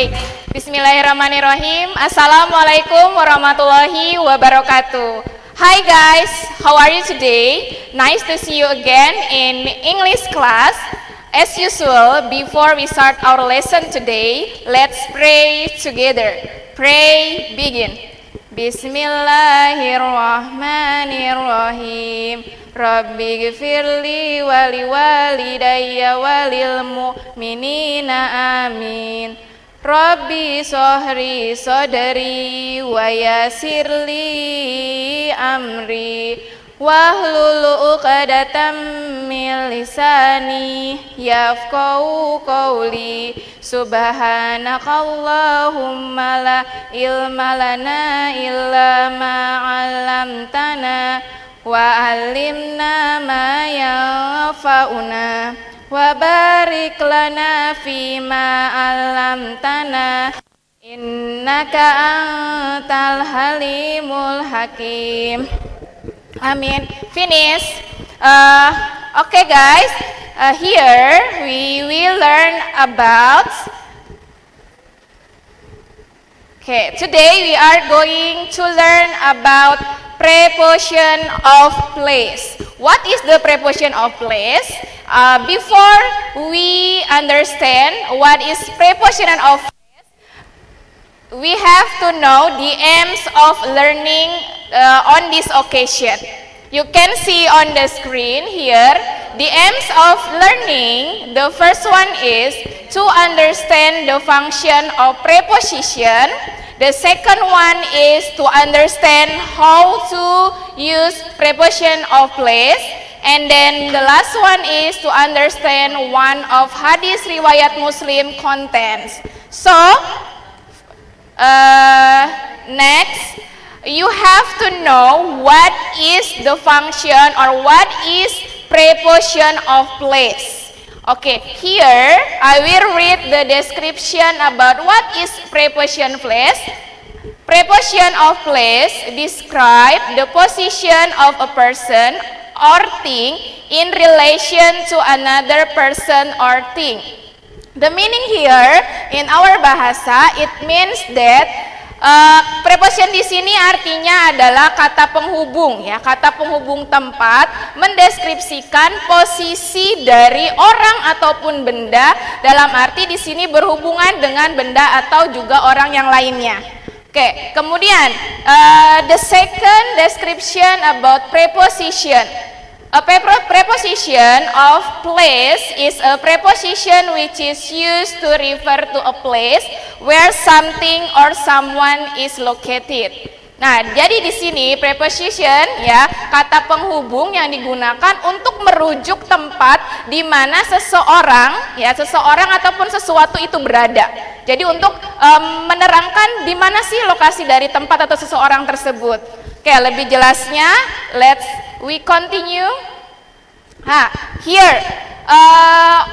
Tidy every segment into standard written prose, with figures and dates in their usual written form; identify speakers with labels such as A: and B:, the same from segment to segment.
A: Baik, bismillahirrahmanirrahim. Assalamualaikum warahmatullahi wabarakatuh. Hi guys, how are you today? Nice to see you again in English class. As usual, before we start our lesson today, let's pray together. Pray, begin. Bismillahirrahmanirrahim. Rabbi gfirli wali walidayya walil mu'minina amin. Rabbi sohri sodari wa yasirli amri wahlul uqdatam min lisani yafqahu qawli. Subhanakallahumma la ilma lana illa ma 'allamtana wa 'allimna ma yanfa'una wa barik lana fima 'allamtana innaka antal halimul hakim. Amin. Finish. Okay guys, here we will learn about today we are going to learn about preposition of place. What is the preposition of place? Before we understand what is preposition of place, we have to know the aims of learning on this occasion. You can see on the screen here the aims of learning. The first one is to understand the function of preposition. The second one is to understand how to use preposition of place. And then the last one is to understand one of hadis riwayat Muslim contents. So, next, you have to know what is the function or what is preposition of place. Okay, here I will read the description about what is preposition place. Preposition of place describe the position of a person or thing in relation to another person or thing. The meaning here in our bahasa, it means that preposition di sini artinya adalah kata penghubung ya, kata penghubung tempat mendeskripsikan posisi dari orang ataupun benda, dalam arti di sini berhubungan dengan benda atau juga orang yang lainnya. Oke, kemudian the second description about preposition. A preposition of place is a preposition which is used to refer to a place where something or someone is located. Nah, jadi di sini preposition ya, kata penghubung yang digunakan untuk merujuk tempat di mana seseorang ataupun sesuatu itu berada. Jadi untuk menerangkan di mana sih lokasi dari tempat atau seseorang tersebut. Oke, lebih jelasnya, we continue. Here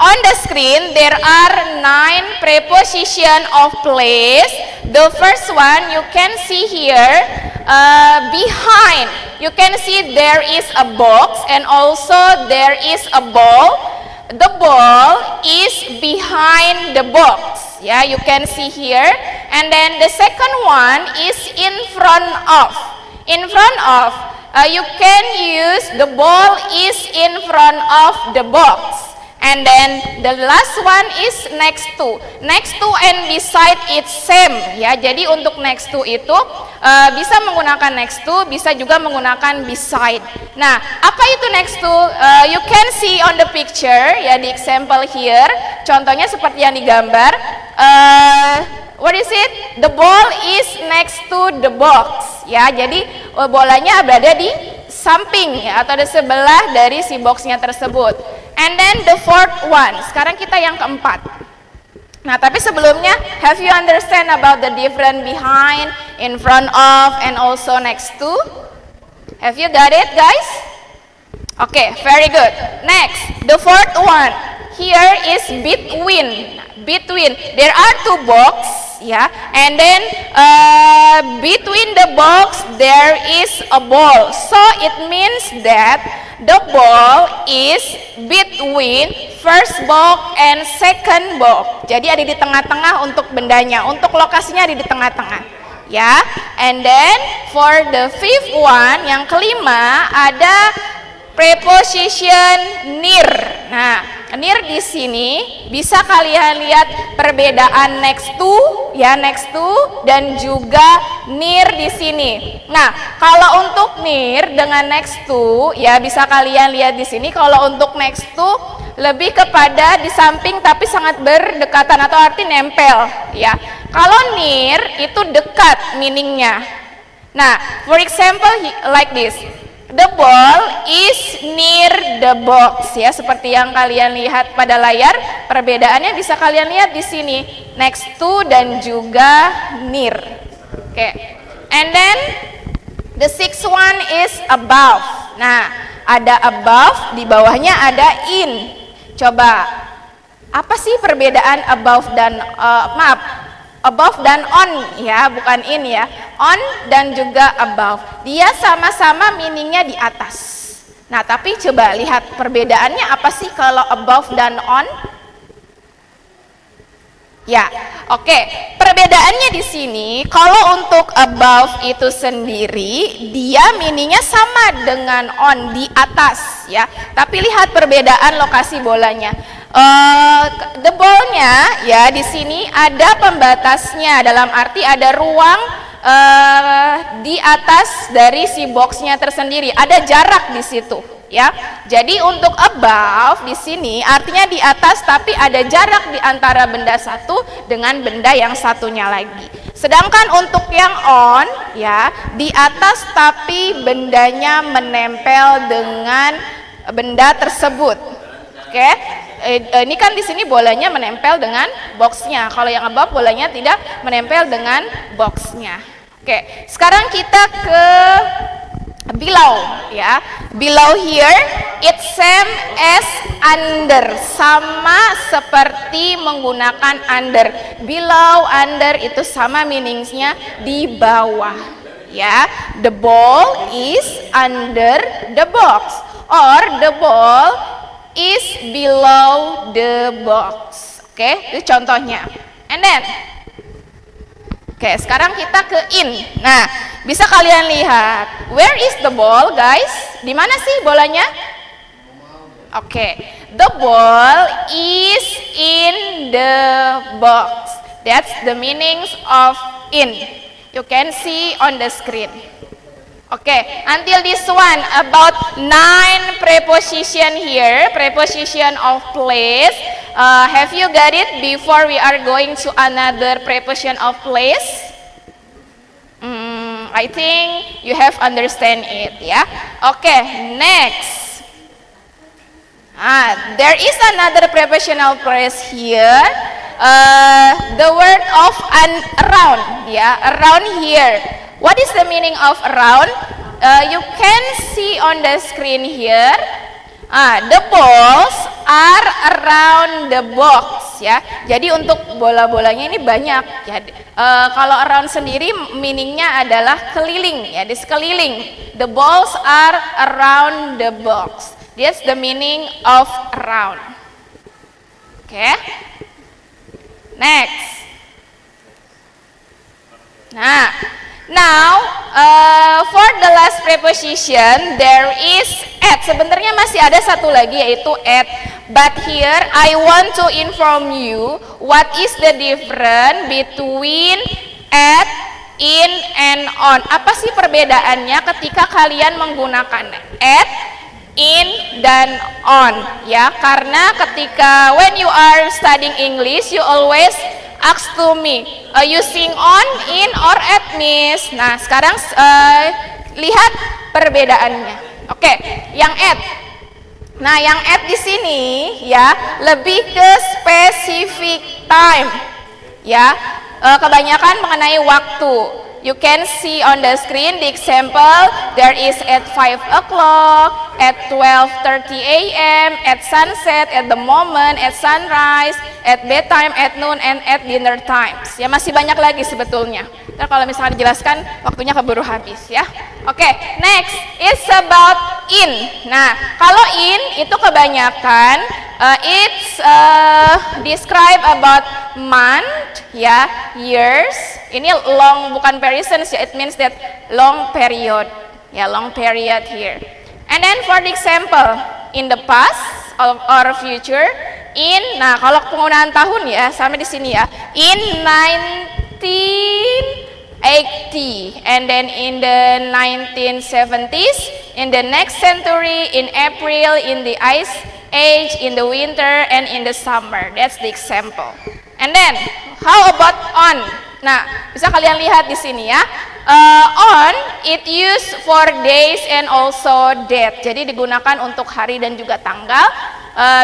A: on the screen there are 9 preposition of place. The first one you can see here, behind. You can see there is a box and also there is a ball. The ball is behind the box. Yeah, you can see here. And then the second one is in front of. In front of, you can use the ball is in front of the box. And then the last one is next to. Next to and beside it's same ya. Jadi untuk next to itu bisa menggunakan next to, bisa juga menggunakan beside. Nah, apa itu next to? You can see on the picture ya, di example here. Contohnya seperti yang digambar. What is it? The ball is next to the box ya. Jadi bolanya berada di samping ya, atau di sebelah dari si boxnya tersebut. And then the fourth one. Sekarang kita yang keempat. Nah, tapi sebelumnya, have you understand about the difference behind, in front of, and also next to? Have you got it, guys? Okay, very good. Next, the fourth one. Here is between. Between. There are 2 boxes, yeah, and then between the box there is a ball. So it means that The ball is between first box and second box. Jadi ada di tengah-tengah untuk bendanya, untuk lokasinya ada di tengah-tengah. Ya, and then for the fifth one, yang kelima ada preposition near. Nah, near di sini bisa kalian lihat perbedaan next to, ya, next to, dan juga near di sini. Nah, kalau untuk near dengan next to, ya bisa kalian lihat di sini. Kalau untuk next to lebih kepada di samping tapi sangat berdekatan atau arti nempel, ya. Kalau near itu dekat meaningnya. Nah, for example like this. The ball is near the box, ya, seperti yang kalian lihat pada layar. Perbedaannya bisa kalian lihat di sini, next to dan juga near. Oke. And then the sixth one is above. Nah, ada above, di bawahnya ada in. Coba, apa sih perbedaan above dan above dan on, ya, bukan in, ya. On dan juga above, dia sama-sama meaningnya di atas. Nah, tapi coba lihat perbedaannya apa sih kalau above dan on? Ya, oke. Perbedaannya di sini, kalau untuk above itu sendiri, dia meaningnya sama dengan on, di atas, ya. Tapi lihat perbedaan lokasi bolanya. The ball-nya, ya, di sini ada pembatasnya, dalam arti ada ruang di atas dari si box-nya tersendiri, ada jarak di situ, ya. Jadi untuk above di sini artinya di atas, tapi ada jarak di antara benda satu dengan benda yang satunya lagi. Sedangkan untuk yang on, ya, di atas tapi bendanya menempel dengan benda tersebut. Oke. Ini kan di sini bolanya menempel dengan boxnya. Kalau yang above bolanya tidak menempel dengan boxnya. Oke, sekarang kita ke below, ya. Below here it's same as under, sama seperti menggunakan under. Below, under itu sama meaningsnya di bawah, ya. The ball is under the box, or the ball is below the box. Oke, itu contohnya. And then, oke, sekarang kita ke in. Nah, bisa kalian lihat, where is the ball, guys? Di mana sih bolanya? Oke, the ball is in the box. That's the meanings of in. You can see on the screen. Okay, until this one about 9 preposition here, preposition of place. Have you got it before we are going to another preposition of place? I think you have understand it, ya. Okay, next. There is another preposition of place here. The word of around, ya, around here. What is the meaning of around? You can see on the screen here. The balls are around the box, ya. Jadi untuk bola-bolanya ini banyak, ya. Kalau around sendiri meaningnya adalah keliling, ya, di sekeliling. The balls are around the box. That's the meaning of around. Okay. Next. Now, for the last preposition there is at. Sebenarnya masih ada satu lagi yaitu at. But here I want to inform you what is the difference between at, in, and on. Apa sih perbedaannya ketika kalian menggunakan at, in, dan on? Ya, karena ketika when you are studying English, you always ask to me, you sing on, in, or at, miss? Nah, sekarang lihat perbedaannya. Oke, yang at. Nah, yang at di sini, ya, lebih ke specific time, ya, kebanyakan mengenai waktu. You can see on the screen the example. There is at 5 o'clock, at 12:30 a.m., at sunset, at the moment, at sunrise, at bedtime, at noon, and at dinner times. Ya, masih banyak lagi sebetulnya. Ntar kalau misalkan dijelaskan waktunya keburu habis ya. Oke, next is about in. Nah, kalau in itu kebanyakan it's describe about month ya, years. Ini long bukan persons ya, it means that long period. Ya, long period here. And then for the example, in the past or future, in, nah kalau penggunaan tahun ya, sampai di sini ya, in 1980, and then in the 1970s, in the next century, in April, in the ice age, in the winter, and in the summer. That's the example. And then, how about on? Nah, bisa kalian lihat di sini ya. On, it used for days and also date. Jadi digunakan untuk hari dan juga tanggal.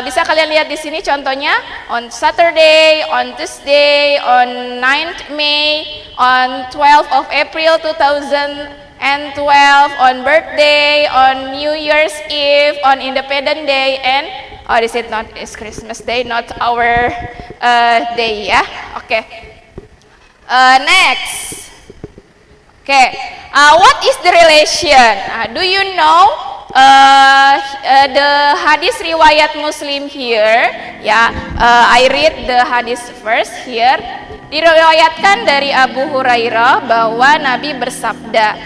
A: Bisa kalian lihat di sini contohnya on Saturday, on Tuesday, on 9th May, on 12th of April 2012, on birthday, on New Year's Eve, on Independence Day, and this is not is Christmas Day, not our day ya. Oke. Next. Okay, what is the relation? Do you know the hadis riwayat Muslim here? Ya, I read the hadis first here. Diriwayatkan dari Abu Hurairah bahwa Nabi bersabda,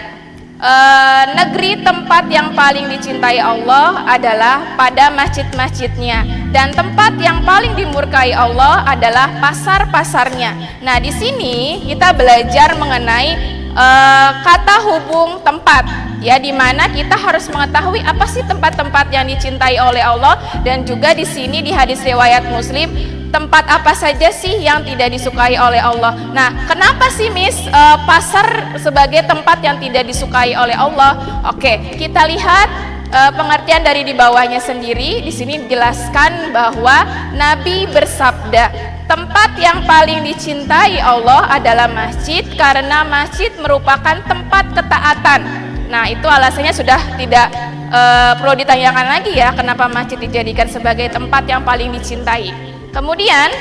A: negeri tempat yang paling dicintai Allah adalah pada masjid-masjidnya, dan tempat yang paling dimurkai Allah adalah pasar-pasarnya. Nah, di sini kita belajar mengenai kata hubung tempat ya, dimana kita harus mengetahui apa sih tempat-tempat yang dicintai oleh Allah, dan juga di sini di hadis riwayat Muslim tempat apa saja sih yang tidak disukai oleh Allah. Nah, kenapa sih Miss pasar sebagai tempat yang tidak disukai oleh Allah? Oke, kita lihat pengertian dari di bawahnya sendiri. Di sini dijelaskan bahwa Nabi bersabda, tempat yang paling dicintai Allah adalah masjid, karena masjid merupakan tempat ketaatan. Nah, itu alasannya sudah tidak perlu ditanyakan lagi ya, kenapa masjid dijadikan sebagai tempat yang paling dicintai. Kemudian,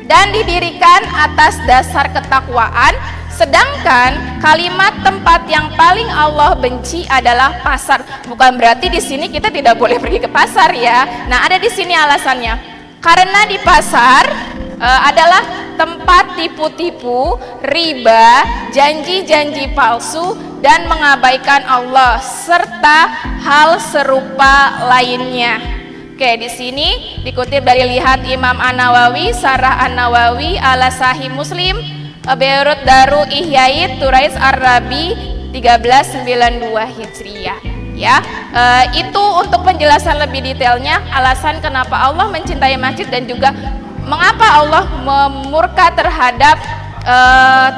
A: dan didirikan atas dasar ketakwaan, sedangkan kalimat tempat yang paling Allah benci adalah pasar. Bukan berarti di sini kita tidak boleh pergi ke pasar ya. Nah, ada di sini alasannya. Karena di pasar adalah tempat tipu-tipu, riba, janji-janji palsu, dan mengabaikan Allah serta hal serupa lainnya. Oke, di sini dikutip dari lihat Imam An-Nawawi, Sarah An-Nawawi ala Sahih Muslim, Beirut Daru Ihyait Turais Ar-Rabi 1392 Hijriyah. Ya, itu untuk penjelasan lebih detailnya alasan kenapa Allah mencintai masjid dan juga mengapa Allah memurka terhadap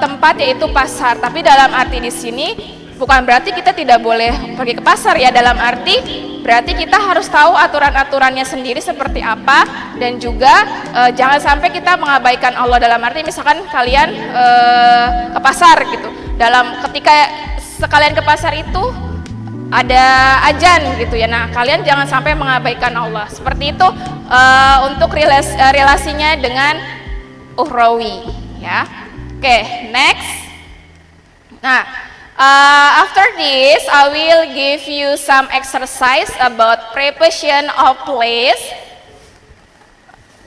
A: tempat yaitu pasar. Tapi dalam arti di sini bukan berarti kita tidak boleh pergi ke pasar ya, dalam arti berarti kita harus tahu aturan-aturannya sendiri seperti apa, dan juga jangan sampai kita mengabaikan Allah. Dalam arti misalkan kalian ke pasar gitu, ketika sekalian ke pasar itu ada ajan gitu ya. Nah, kalian jangan sampai mengabaikan Allah. Seperti itu untuk relasinya dengan ukhrawi ya. Oke, next. Nah, after this I will give you some exercise about preposition of place.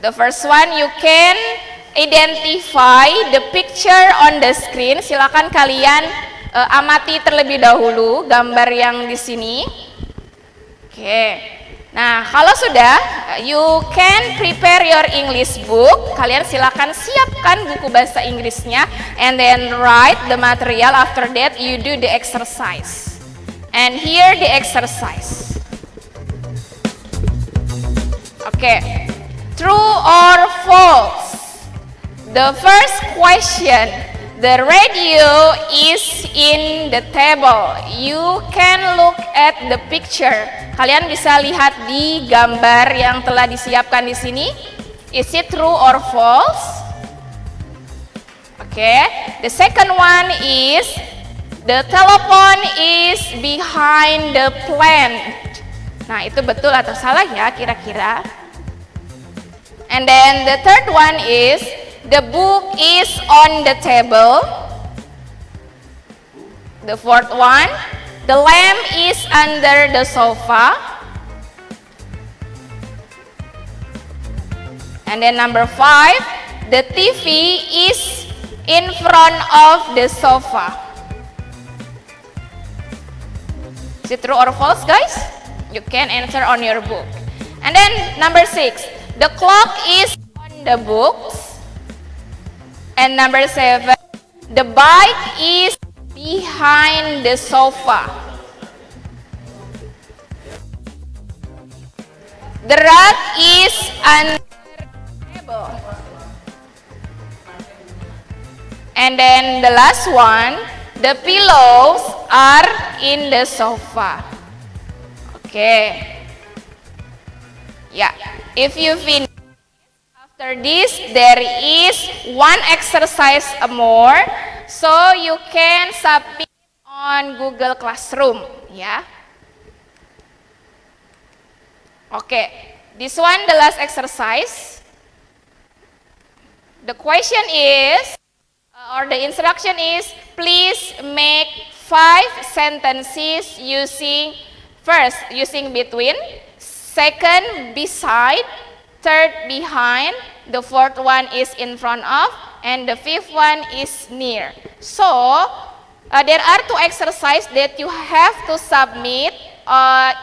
A: The first one, you can identify the picture on the screen. Silakan kalian amati terlebih dahulu gambar yang di sini. Oke. Nah, kalau sudah, you can prepare your English book. Kalian silakan siapkan buku bahasa Inggrisnya, and then write the material. After that, you do the exercise. And here the exercise. Oke. True or false? The first question. The radio is in the table. You can look at the picture. Kalian bisa lihat di gambar yang telah disiapkan di sini. Is it true or false? Okay. The second one is the telephone is behind the plant. Nah, itu betul atau salah ya kira-kira? And then the third one is the book is on the table. The fourth one, the lamp is under the sofa. And then number 5, the TV is in front of the sofa. Is it true or false, guys? You can answer on your book. And then number 6, the clock is on the books. And number 7, the bike is behind the sofa. The rug is under the table. And then the last one, the pillows are in the sofa. Okay. Yeah, if you finish, after this there is one exercise more, so you can submit on Google Classroom, ya. Okay, this one the last exercise. The question is, or the instruction is, please make 5 sentences using first, using between, second, beside, third, behind, the fourth one is in front of, and the fifth one is near. So, there are 2 exercise that you have to submit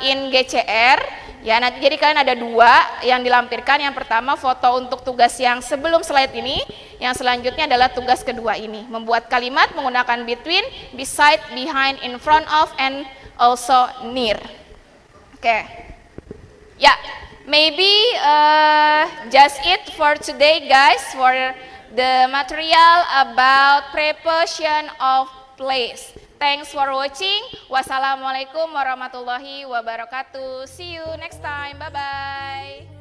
A: in GCR. Ya, nanti jadi kalian ada 2 yang dilampirkan. Yang pertama foto untuk tugas yang sebelum slide ini. Yang selanjutnya adalah tugas kedua ini. Membuat kalimat menggunakan between, beside, behind, in front of, and also near. Okay. Yeah, maybe just it for today, guys, for the material about preposition of place. Thanks for watching. Wassalamualaikum warahmatullahi wabarakatuh. See you next time. Bye-bye.